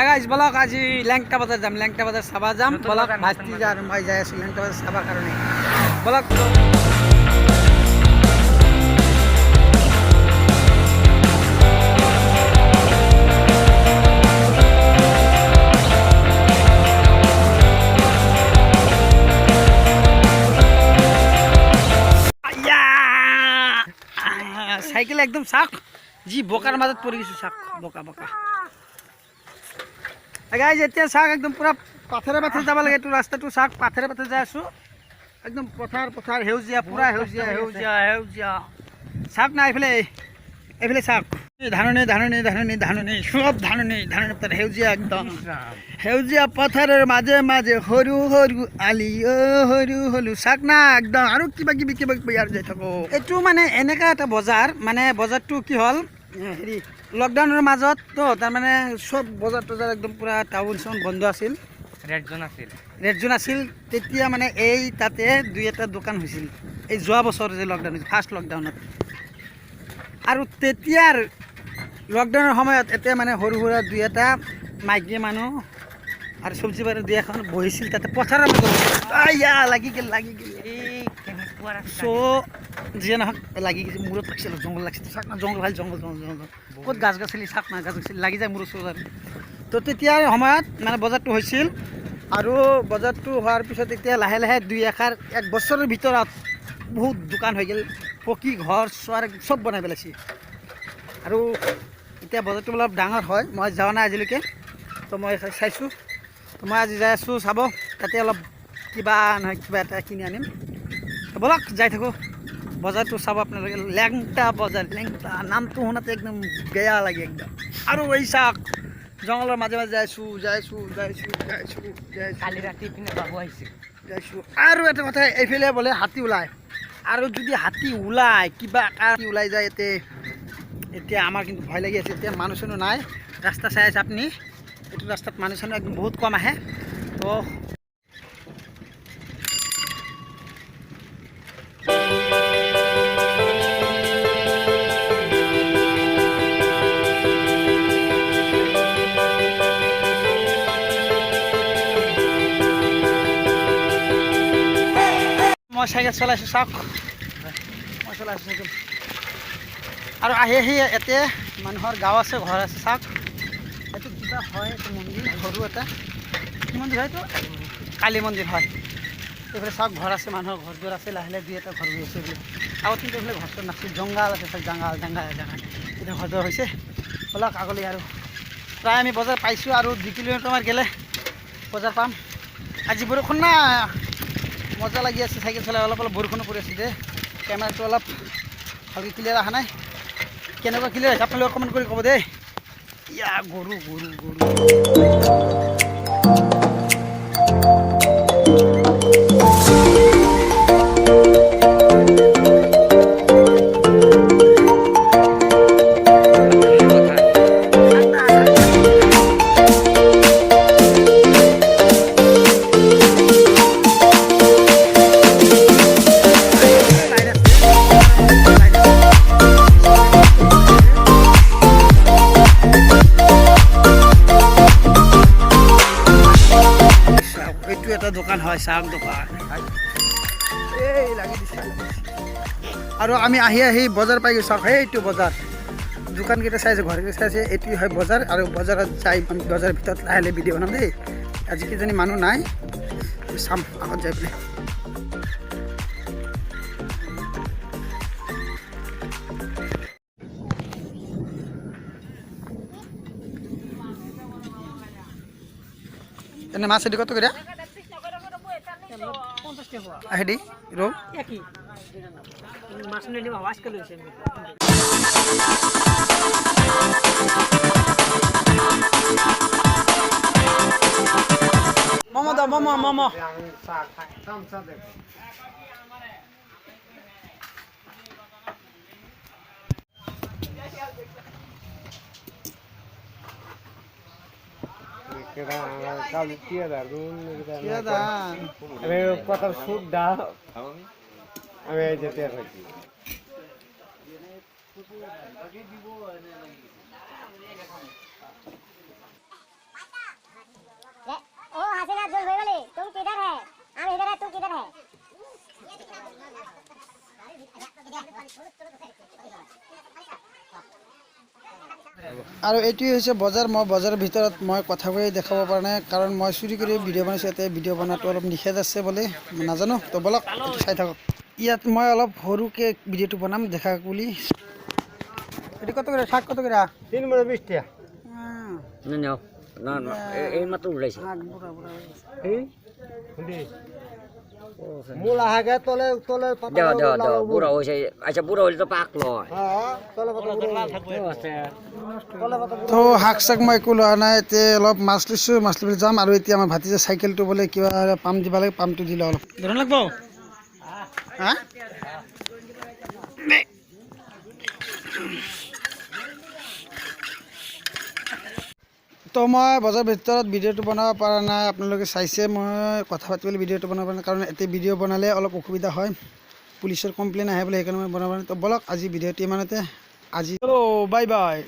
Guys বলক আজি লেংটা বাজাৰ যাম, লেংটা বাজাৰ চাব যাম। বলক ভাস্তি যা আৰু মই যাই আছোঁ লেংটা বাজাৰ চাবৰ কাৰণে। বলক চাইকেল একদম চাওক, যি বোকাৰ মাজত পৰি গৈছোঁ চাওক, বোকা বোকা। গাইজ এতিয়া চাওক একদম পুৰা পাথৰে পাথৰে যাব লাগে, এইটো ৰাস্তাটো চাওক, পাথৰে পাথৰে যাই আছোঁ একদম। পথাৰ পথাৰ সেউজীয়া, পুৰা সেউজীয়া সেউজীয়া সেউজীয়া চাওক না। এইফালে এইফালে চাওক, ধাননি ধাননি ধাননি ধাননি সব ধাননি ধাননি পথাৰ সেউজীয়া একদম সেউজীয়া পথাৰৰ মাজে মাজে সৰু সৰু আলি সৰু সৰু চাওক না একদম। আৰু কিবা কিবি কিবা কিবি আৰু যাই থাকোঁ। এইটো মানে এনেকুৱা এটা বজাৰ, মানে বজাৰটো কি হ'ল হেৰি লকডাউনৰ মাজত তো তাৰমানে চব বজাৰ তজাৰ একদম পুৰা টাউন চাউন বন্ধ আছিল, ৰেড জোন আছিল। তেতিয়া মানে এই তাতে দুই এটা দোকান হৈছিল, এই যোৱা বছৰ যে লকডাউন হৈছিল, ফাৰ্ষ্ট লকডাউনত। আৰু তেতিয়াৰ লকডাউনৰ সময়ত এতিয়া মানে সৰু সুৰা দুই এটা মাইকী মানুহ আৰু চব্জি বাৰী দুই এখন বহিছিল তাতে পথাৰৰ মাজত। লাগি গ'ল লাগি গ'ল চ' যিয়ে নহওক লাগি গৈছে, মূৰত লাগিছিল, জংঘল লাগিছিল চাওক না, জংঘল ভাল জংঘল জংঘল জংঘল ক'ত গাছ গাছলি চাওক না, গাছ গাছলি লাগি যায় মূৰত চোজাৰ। তো তেতিয়াৰ সময়ত মানে বজাৰটো হৈছিল। আৰু বজাৰটো হোৱাৰ পিছত এতিয়া লাহে লাহে দুই এষাৰ এক বছৰৰ ভিতৰত বহুত দোকান হৈ গ'ল, পকী ঘৰ চোৱাৰ চব বনাই পেলাইছে। আৰু এতিয়া বজাৰটো অলপ ডাঙৰ হয়, মই যোৱা নাই আজিলৈকে, তো মই চাইছোঁ। তো মই আজি যাই আছোঁ চাব, তাতে অলপ কিবা নহয় কিবা এটা কিনি আনিম। বলক যাই থাকোঁ, বজাৰটো চাব আপোনালোকে। লেংটা বজাৰ, লেংটা নামটো শুনাতে একদম বেয়া লাগে একদম। আৰু এই চাওক জংঘলৰ মাজে মাজে যাইছোঁ যাইছোঁ যাইছোঁ যাইছোঁ যাইছোঁ, কালি ৰাতি পিনে বাবু আহিছে যাইছোঁ। আৰু এটা কথা, এইফালে বোলে হাতী ওলায়, আৰু যদি হাতী ওলায় কিবা কাটি ওলাই যায় ইয়াতে, এতিয়া আমাৰ কিন্তু ভয় লাগি আছে। এতিয়া মানুহ চানুহ নাই, ৰাস্তা চাই আছে আপুনি, এইটো ৰাস্তাত মানুহ চানুহ একদম বহুত কম আহে। তো মই চাইকেল চলাইছোঁ চাওক, মই চলাইছোঁ চাইকেল। আৰু আহি আহি ইয়াতে মানুহৰ গাঁও আছে, ঘৰ আছে চাওক। এইটো কিবা হয়, এইটো মন্দিৰ সৰু এটা, কি মন্দিৰ হয় এইটো? কালী মন্দিৰ হয়। এইফালে চাওক ঘৰ আছে, মানুহৰ ঘৰ দুৱাৰ আছে, লাহে লাহে দুই এটা ঘৰ হৈ আছে এইফালে। আগত কিন্তু এইফালে ঘৰ চৰ নাছিল, জংঘল আছে চাওক, জংঘল জংঘল জংঘল। এতিয়া ঘৰ দুৱাৰ হৈছে। বলক আগলৈ। আৰু প্ৰায় আমি বজাৰ পাইছোঁ, আৰু 2 কিলোমিটাৰমান গ'লে বজাৰ পাম। আজি বৰষুণ না, মজা লাগি আছে চাইকেল চলাই। অলপ অলপ বৰষুণো পৰি আছে যে, কেমেৰাটো অলপ ভালকৈ ক্লিয়াৰ অহা নাই। কেনেকুৱা ক্লিয়াৰ হৈছে আপোনালোকে কমেণ্ট কৰি ক'ব দেই। গৰু গৰু গৰু এটা দোকান হয়, চাওক দোকান। এই লাগি দিছে। আৰু আমি আহি আহি বজাৰ পাই গৈছোঁ, সেইটো বজাৰ, দোকানকেইটা চাইছে, ঘৰকেইটা চাইছে, এইটোৱে হয় বজাৰ। আৰু বজাৰত যাই বজাৰৰ ভিতৰত লাহে লাহে ভিডিঅ' বনাম দেই। আজি কিজানি মানুহ নাই, চাম আগত যাই পেলাই। এনে মাছ এদি কত করে? হেডি রৌ মাছ নিলে আওয়াজ করে হইছে। মোমো দাও, মোমো মোমো। কত সুদ দাও আমি যেতে থাকি। আৰু এইটোৱে হৈছে বজাৰ মই বজাৰৰ ভিতৰত মই কথা কৈ দেখাব পৰা নাই কাৰণ মই চুৰি কৰি ভিডিঅ' বনাইছোঁ ইয়াতে ভিডিঅ' বনোৱাটো অলপ নিষেধ আছে বোলে নাজানো তো বলক এইটো চাই থাকক ইয়াত মই অলপ সৰুকৈ ভিডিঅ'টো বনাম দেখা বুলি এইটো কত করে শাক কত করে 3 মনে 20 টাকা না এই মাত্র উড়াইছে এই শুনি মূল আগে তলে তলে পাতা দেও বুড়া হয়েছে আচ্ছা বুড়া হলে তো পাকলো হ্যাঁ তলে পাতা তলে পাতা তো শাক চাক মই একো লোৱা নাই এতিয়া অলপ মাছ লৈছোঁ মাছ ল'বলৈ যাম আৰু এতিয়া আমাৰ ভাতিজা চাইকেলটো বোলে কিবা পাম্প দিব লাগে পাম্পটো দিলে অলপ ধৰণ লাগব হা তো মই বজাৰ ভিতৰত ভিডিঅ'টো বনাব পৰা নাই আপোনালোকে চাইছে মই কথা পাতিবলৈ ভিডিঅ'টো বনাব পৰা নাই কাৰণ এতিয়া ভিডিঅ' বনালে অলপ অসুবিধা হয় পুলিচৰ কমপ্লেইন আহে বোলে সেইকাৰণে মই বনাব পৰা নাই তো বলক আজি ভিডিঅ'টো ইমানতে আজি বাই বাই